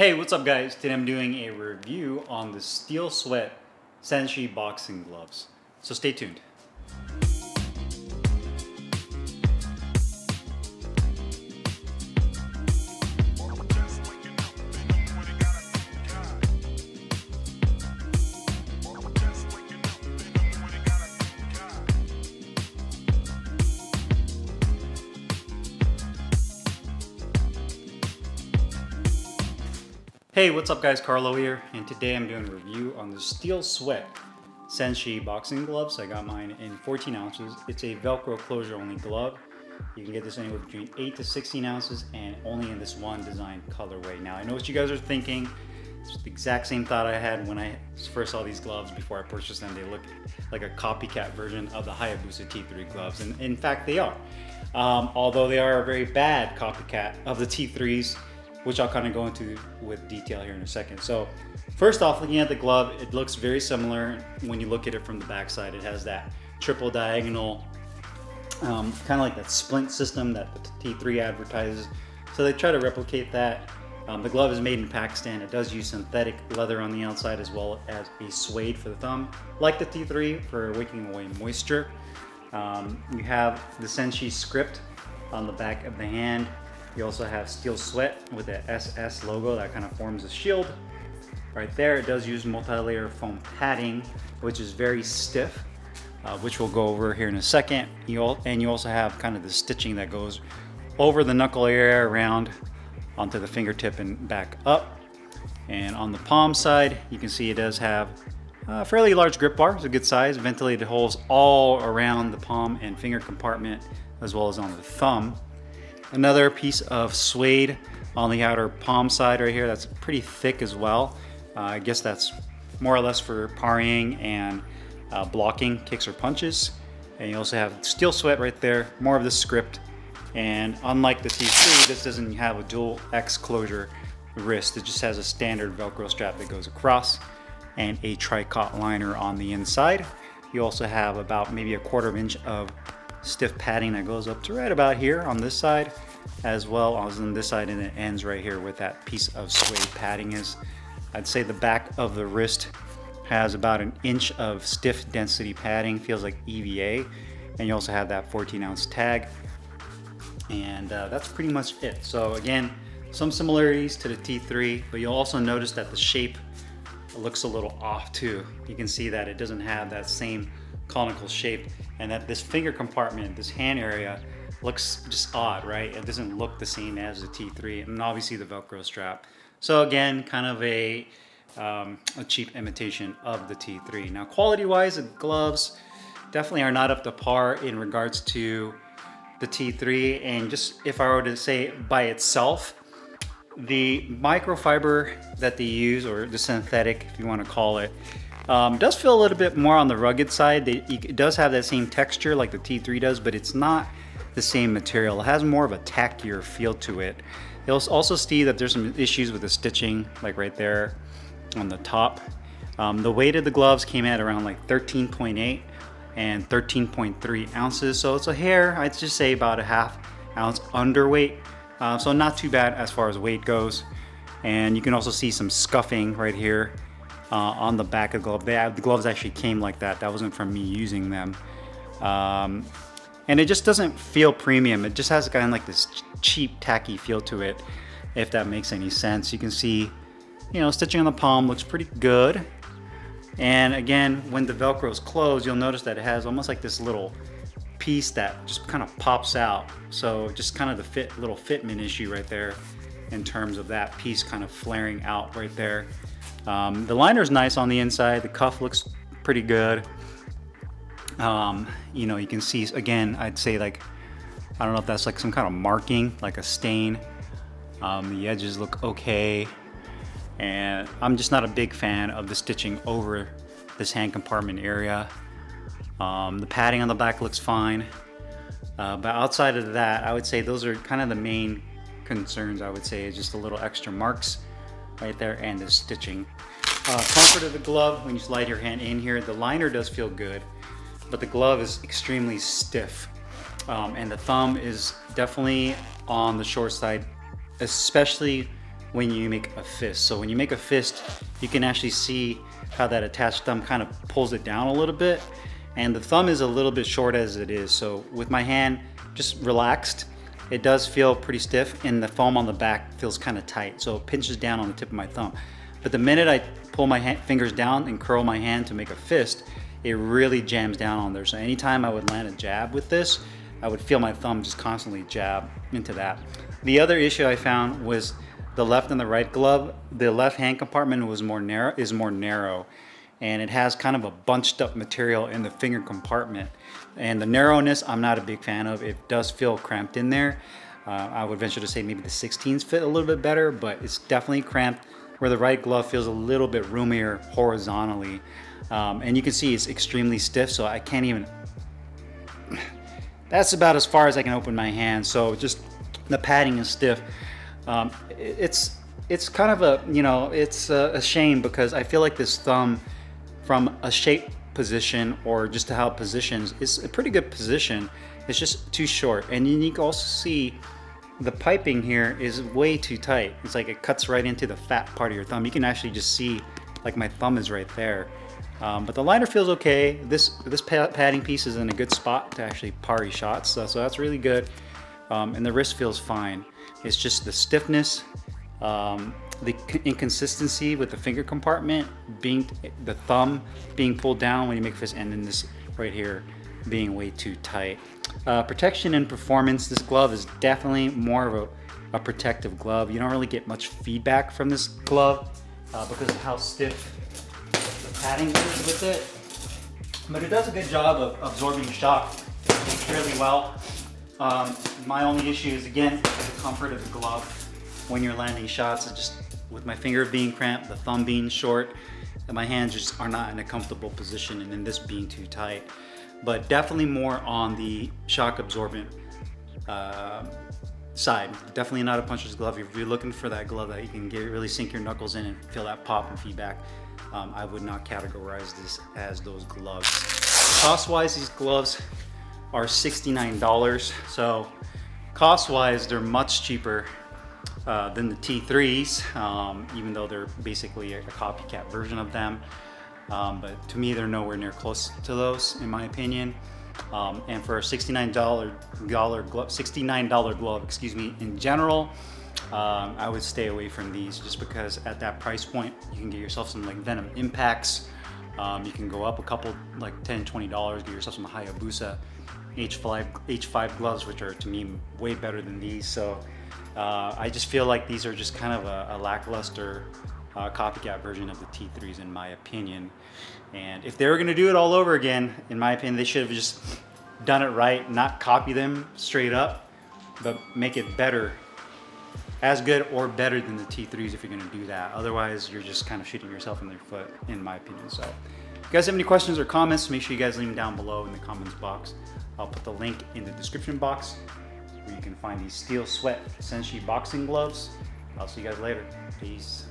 Hey, what's up guys? Today I'm doing a review on the Steel Sweat Senshi boxing gloves. So stay tuned. Hey, what's up guys? Carlo here, and today I'm doing a review on the Steel Sweat Senshi boxing gloves. I got mine in 14 ounces. It's a Velcro closure only glove. You can get this anywhere between 8 to 16 ounces and only in this one design colorway. Now I know what you guys are thinking. It's the exact same thought I had when I first saw these gloves before I purchased them. They look like a copycat version of the Hayabusa T3 gloves, and in fact they are. Although they are a very bad copycat of the T3s, which I'll kind of go into with detail here in a second. So first off, looking at the glove, it looks very similar when you look at it from the backside. It has that triple diagonal, kind of like that splint system that the T3 advertises. So they try to replicate that. The glove is made in Pakistan. It does use synthetic leather on the outside as well as a suede for the thumb, like the T3 for wicking away moisture. You have the Senshi script on the back of the hand. You also have Steel Sweat with the SS logo that kind of forms a shield. Right there, it does use multi-layer foam padding, which is very stiff, which we'll go over here in a second. You also have kind of the stitching that goes over the knuckle area around onto the fingertip and back up. And on the palm side, you can see it does have a fairly large grip bar. It's a good size, ventilated holes all around the palm and finger compartment, as well as on the thumb. Another piece of suede on the outer palm side right here that's pretty thick as well. I guess that's more or less for parrying and blocking kicks or punches. And you also have Steel Sweat right there, more of the script. And unlike the T3, this doesn't have a dual X closure wrist. It just has a standard Velcro strap that goes across and a tricot liner on the inside. You also have about maybe a 1/4 inch of stiff padding that goes up to right about here on this side, as well as on this side, and it ends right here with that piece of suede padding. I'd say the back of the wrist has about 1 inch of stiff density padding, feels like EVA, and you also have that 14-ounce tag, and that's pretty much it. So again, some similarities to the T3, but you'll also notice that the shape looks a little off too. You can see that it doesn't have that same conical shape, and that this finger compartment, this hand area, looks just odd, right? It doesn't look the same as the T3, and obviously the Velcro strap. So again, kind of a cheap imitation of the T3. Now quality-wise, the gloves definitely are not up to par in regards to the T3, and just if I were to say by itself, the microfiber that they use, or the synthetic if you want to call it, does feel a little bit more on the rugged side. It does have that same texture like the T3 does, but it's not the same material. It has more of a tackier feel to it. You'll also see that there's some issues with the stitching, like right there on the top. The weight of the gloves came at around like 13.8 and 13.3 ounces, so it's a hair, I'd just say about a 1/2 ounce underweight, so not too bad as far as weight goes. And you can also see some scuffing right here on the back of the glove. The gloves actually came like that. That wasn't from me using them. And it just doesn't feel premium. It just has kind of like this cheap, tacky feel to it, if that makes any sense. You can see, stitching on the palm looks pretty good. And again, when the Velcro is closed, you'll notice that it has almost like this little piece that just kind of pops out. So just kind of the little fitment issue right there in terms of that piece kind of flaring out right there. The liner is nice on the inside. The cuff looks pretty good. You can see, again, I'd say like, I don't know if that's like some kind of marking, like a stain. The edges look okay. And I'm just not a big fan of the stitching over this hand compartment area. The padding on the back looks fine. But outside of that, I would say those are kind of the main concerns. I would say is just a little extra marks right there and the stitching. Comfort of the glove, when you slide your hand in here, the liner does feel good, but the glove is extremely stiff. And the thumb is definitely on the short side, especially when you make a fist. So when you make a fist, you can actually see how that attached thumb kind of pulls it down a little bit. And the thumb is a little bit short as it is. So with my hand just relaxed, it does feel pretty stiff, and the foam on the back feels kind of tight. So it pinches down on the tip of my thumb. But the minute I pull my fingers down and curl my hand to make a fist, it really jams down on there. So anytime I would land a jab with this, I would feel my thumb just constantly jab into that. The other issue I found was the left and the right glove. The left hand compartment is more narrow, and it has kind of a bunched up material in the finger compartment. And the narrowness, I'm not a big fan of. It does feel cramped in there. I would venture to say maybe the 16s fit a little bit better, but it's definitely cramped, where the right glove feels a little bit roomier horizontally. And you can see it's extremely stiff, so I can't even, that's about as far as I can open my hand. So just the padding is stiff. It's kind of a, you know, it's a shame, because I feel like this thumb from a shape position or just to how it positions is a pretty good position. It's just too short. And you can also see the piping here is way too tight. It's like it cuts right into the fat part of your thumb. You can actually just see like my thumb is right there. But the liner feels okay. This padding piece is in a good spot to actually parry shots, so that's really good. And the wrist feels fine. It's just the stiffness, the inconsistency with the finger compartment, the thumb being pulled down when you make a fist, and then this right here being way too tight. Protection and performance, this glove is definitely more of a protective glove. You don't really get much feedback from this glove because of how stiff the padding is with it. But it does a good job of absorbing shock fairly well. My only issue is, again, the comfort of the glove when you're landing shots. It's just with my finger being cramped, the thumb being short, and my hands just are not in a comfortable position, and then this being too tight. But definitely more on the shock absorbent side. Definitely not a puncher's glove. If you're looking for that glove that you can really sink your knuckles in and feel that pop and feedback, I would not categorize this as those gloves. Cost-wise, these gloves are $69. So cost-wise, they're much cheaper than the T3s, even though they're basically a copycat version of them. But to me, they're nowhere near close to those, in my opinion. And for a $69 glove, excuse me, in general, I would stay away from these, just because at that price point, you can get yourself some like Venom Impacts. You can go up a couple, like $10, $20, get yourself some Hayabusa H5 gloves, which are to me way better than these. So I just feel like these are just kind of a lackluster copycat version of the T3s, in my opinion. And if they were going to do it all over again, in my opinion, they should have just done it right, not copy them straight up, but make it better, as good or better than the T3s if you're going to do that. Otherwise, you're just kind of shooting yourself in the foot, in my opinion. So if you guys have any questions or comments, make sure you guys leave them down below in the comments box. I'll put the link in the description box where you can find these Steel Sweat Senshi boxing gloves. I'll see you guys later. Peace.